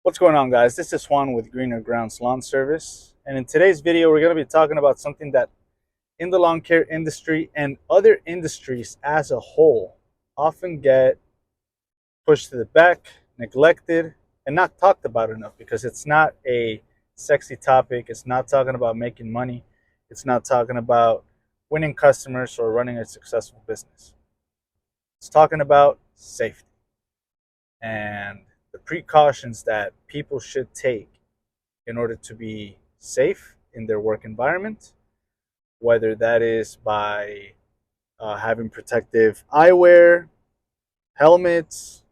What's going on, guys? This is Juan with Greener Grounds Lawn Service, and in today's video we're going to be talking about something that in the lawn care industry and other industries as a whole often get pushed to the back, neglected, and not talked about enough because it's not a sexy topic. It's not talking about making money. It's not talking about winning customers or running a successful business. It's talking about safety and the precautions that people should take in order to be safe in their work environment, whether that is by having protective eyewear, helmets,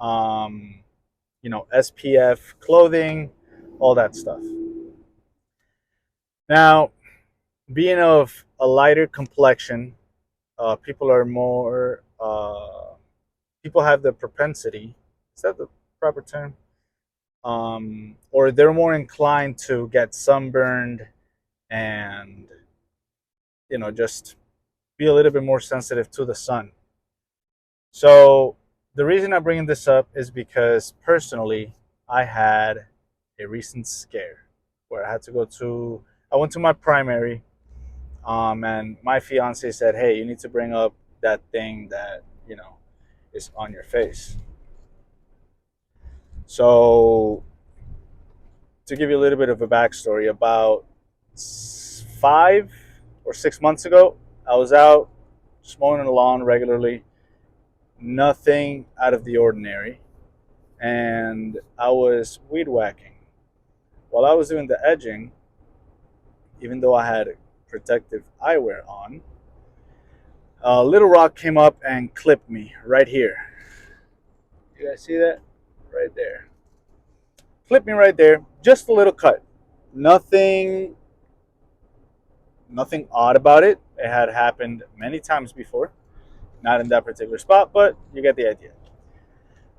SPF clothing, all that stuff. Now, being of a lighter complexion, people are more, people have the propensity, is that the proper term? Or they're more inclined to get sunburned and just be a little bit more sensitive to the sun. So the reason I'm bringing this up is because personally I had a recent scare where I went to my primary, and my fiance said, hey, you need to bring up that thing that is on your face. So to give you a little bit of a backstory, about 5 or 6 months ago, I was out just mowing the lawn regularly, nothing out of the ordinary, and I was weed whacking. While I was doing the edging, even though I had protective eyewear on, a little rock came up and clipped me right here. You guys see that? Right there. Clipped me right there. Just a little cut. Nothing nothing odd about it. It had happened many times before. Not in that particular spot, but you get the idea.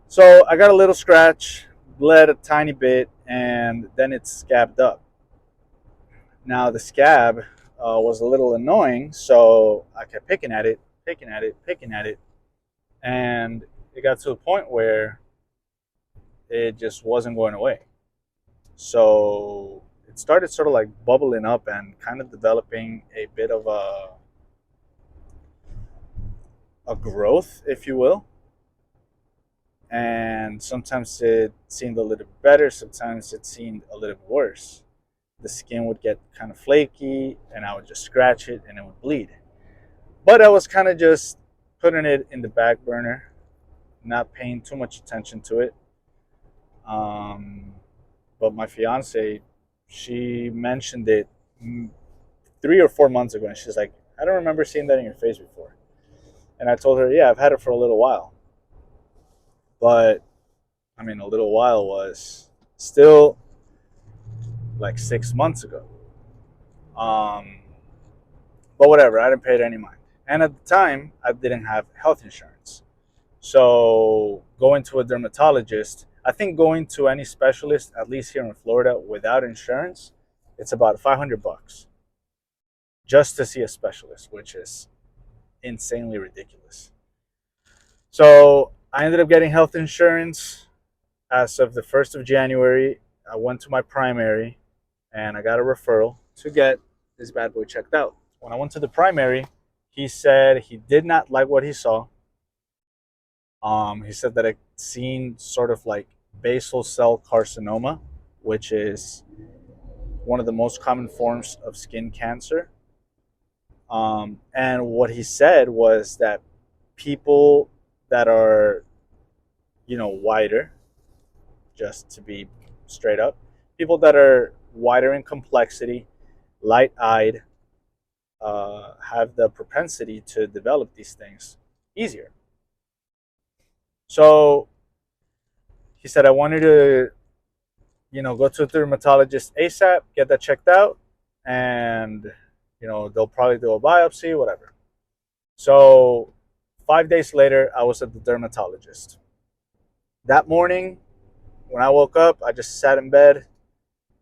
So I got a little scratch, bled a tiny bit, and then it scabbed up. Now the scab was a little annoying, so I kept picking at it, picking at it, picking at it, and it got to a point where it just wasn't going away. So it started sort of like bubbling up and kind of developing a bit of a growth, if you will. And sometimes it seemed a little better, sometimes it seemed a little worse. The skin would get kind of flaky, and I would just scratch it and it would bleed. But I was kind of just putting it in the back burner, not paying too much attention to it. Um, but my fiance, she mentioned it 3 or 4 months ago, and she's like, I don't remember seeing that in your face before. And I told her, yeah, I've had it for a little while. But I mean, a little while was still like 6 months ago. Um, but whatever, I didn't pay it any mind. And at the time, I didn't have health insurance. So going to a dermatologist, I think going to any specialist, at least here in Florida, without insurance, it's about $500 just to see a specialist, which is insanely ridiculous. So I ended up getting health insurance as of the 1st of January. I went to my primary and I got a referral to get this bad boy checked out. When I went to the primary, he said he did not like what he saw. He said that I'd seen sort of like basal cell carcinoma, which is one of the most common forms of skin cancer. And what he said was that people that are, whiter, just to be straight up, people that are wider in complexity, light eyed, have the propensity to develop these things easier. So he said, I wanted to, go to a dermatologist ASAP, get that checked out, and, they'll probably do a biopsy, whatever. So 5 days later, I was at the dermatologist. That morning, when I woke up, I just sat in bed,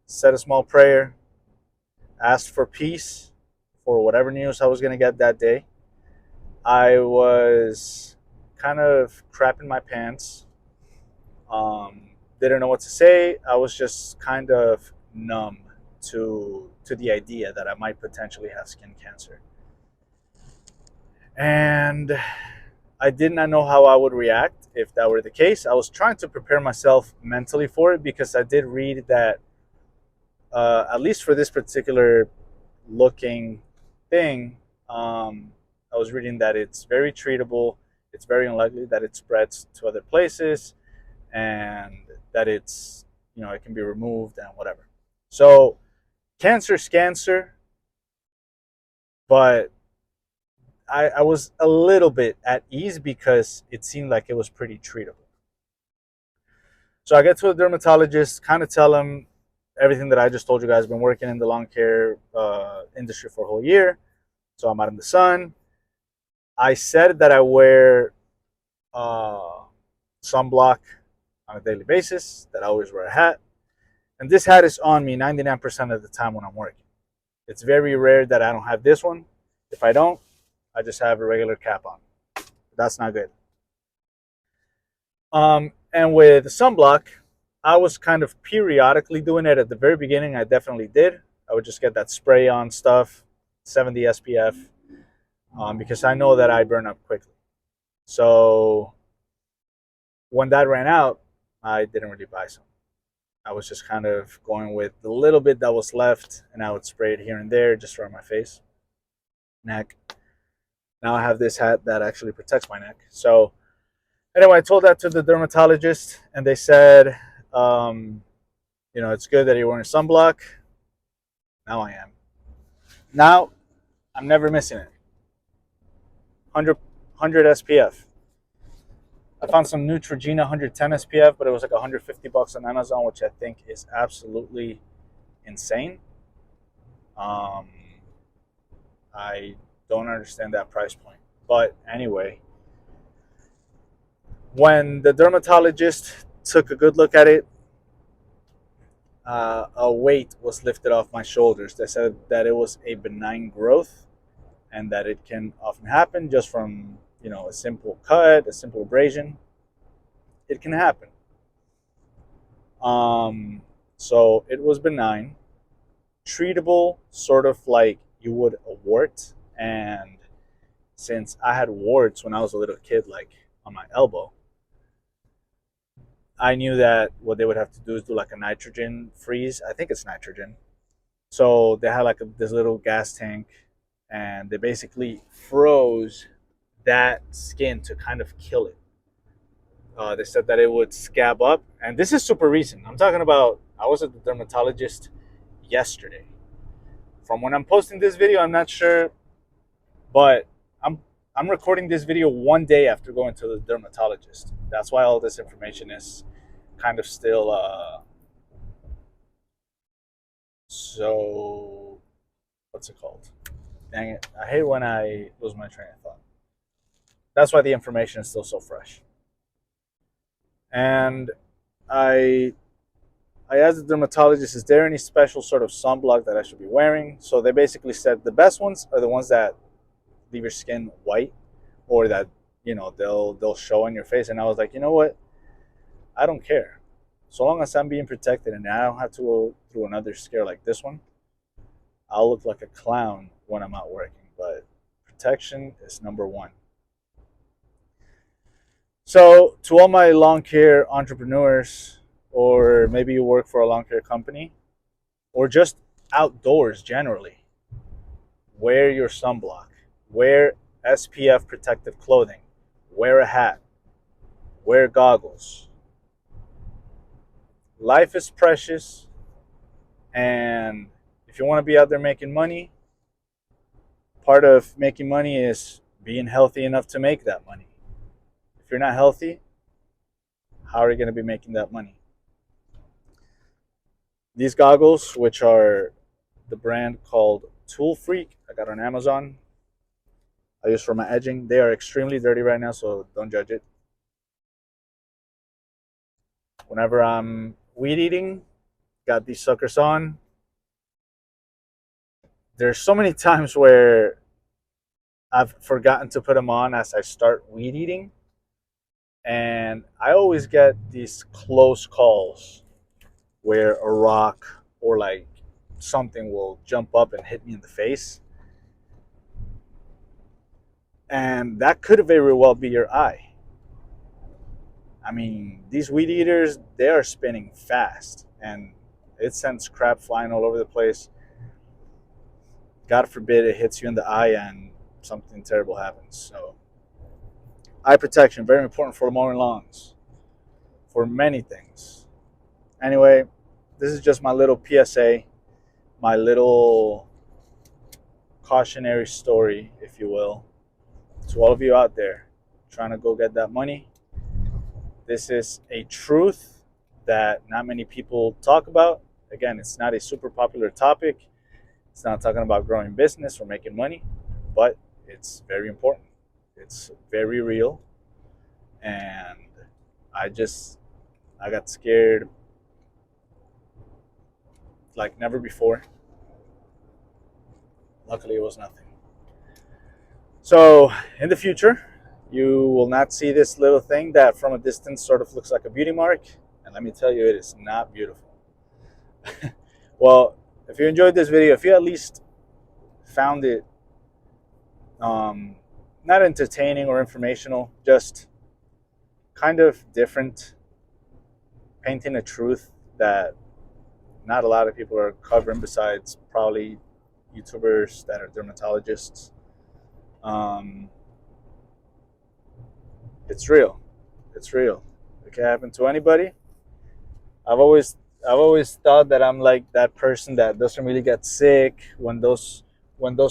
said a small prayer, asked for peace for whatever news I was going to get that day. I was kind of crapping my pants. didn't know what to say. I was just kind of numb to the idea that I might potentially have skin cancer. And I did not know how I would react if that were the case. I was trying to prepare myself mentally for it because I did read that, at least for this particular looking thing, I was reading that it's very treatable. It's very unlikely that it spreads to other places, and that it's, it can be removed and whatever. So cancer's cancer, but I was a little bit at ease because it seemed like it was pretty treatable. So I get to a dermatologist, kind of tell him everything that I just told you guys. I've been working in the lawn care industry for a whole year, so I'm out in the sun. I said that I wear uh, sunblock on a daily basis, that I always wear a hat. And this hat is on me 99% of the time when I'm working. It's very rare that I don't have this one. If I don't, I just have a regular cap on. That's not good. And with sunblock, I was kind of periodically doing it. At the very beginning, I definitely did. I would just get that spray on stuff, 70 SPF, because I know that I burn up quickly. So when that ran out, I didn't really buy some. I was just kind of going with the little bit that was left, and I would spray it here and there just around my face, neck. Now I have this hat that actually protects my neck. So anyway, I told that to the dermatologist, and they said, it's good that you're wearing sunblock. Now I am. Now I'm never missing it. 100 SPF. I found some Neutrogena 110 SPF, but it was like $150 on Amazon, which I think is absolutely insane. Um, I don't understand that price point. But anyway, when the dermatologist took a good look at it, a weight was lifted off my shoulders. They said that it was a benign growth and that it can often happen just from, a simple cut, a simple abrasion. It can happen. So it was benign, treatable, sort of like you would a wart. And since I had warts when I was a little kid, like on my elbow, I knew that what they would have to do is do like a nitrogen freeze. I think it's nitrogen. So they had like this little gas tank, and they basically froze that skin to kind of kill it. They said that it would scab up, and this is super recent. I'm talking about, I was at the dermatologist yesterday. From when I'm posting this video, I'm not sure, but I'm recording this video one day after going to the dermatologist. That's why all this information is kind of still so, what's it called? Dang it. I hate when I lose my train of thought. That's why the information is still so fresh. And I I asked the dermatologist, is there any special sort of sunblock that I should be wearing? So they basically said the best ones are the ones that leave your skin white, or that, they'll show on your face. And I was like, you know what? I don't care. So long as I'm being protected and I don't have to go through another scare like this one, I'll look like a clown when I'm out working. But protection is number one. So to all my lawn care entrepreneurs, or maybe you work for a lawn care company, or just outdoors generally, wear your sunblock, wear SPF protective clothing, wear a hat, wear goggles. Life is precious, and if you want to be out there making money, part of making money is being healthy enough to make that money. If you're not healthy, how are you going to be making that money? These goggles, which are the brand called Tool Freak, I got on Amazon. I use for my edging. They are extremely dirty right now, so don't judge it. Whenever I'm weed eating, got these suckers on. There's so many times where I've forgotten to put them on as I start weed eating, And I always get these close calls where a rock or like something will jump up and hit me in the face. And that could very well be your eye. I mean, these weed eaters, they are spinning fast and it sends crap flying all over the place. God forbid it hits you in the eye and something terrible happens. So, eye protection, very important for mowing lawns, for many things. Anyway, this is just my little PSA, my little cautionary story, if you will, to all of you out there trying to go get that money. This is a truth that not many people talk about. Again, it's not a super popular topic. It's not talking about growing business or making money, but it's very important. It's very real. And I just, I got scared like never before. Luckily, it was nothing. So, in the future, you will not see this little thing that from a distance sort of looks like a beauty mark. And let me tell you, it is not beautiful. Well, if you enjoyed this video, if you at least found it not entertaining or informational, just kind of different, painting a truth that not a lot of people are covering besides probably YouTubers that are dermatologists. It's real. It's real. It can happen to anybody. I've always I've always thought that I'm like that person that doesn't really get sick. When those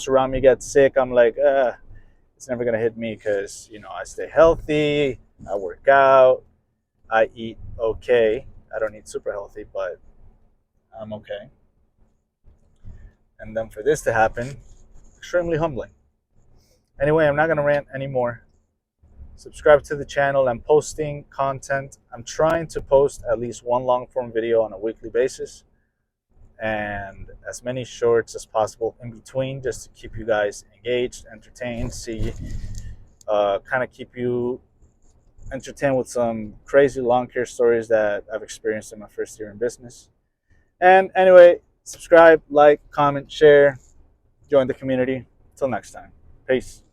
around me get sick, I'm like, it's never gonna hit me because I stay healthy, I work out, I eat okay. I don't eat super healthy, but I'm okay. And then for this to happen, extremely humbling. Anyway, I'm not gonna rant anymore. Subscribe to the channel. I'm posting content. I'm trying to post at least one long form video on a weekly basis and as many shorts as possible in between just to keep you guys engaged, entertained, kind of keep you entertained with some crazy lawn care stories that I've experienced in my first year in business. And anyway, subscribe, like, comment, share, join the community. Till next time. Peace.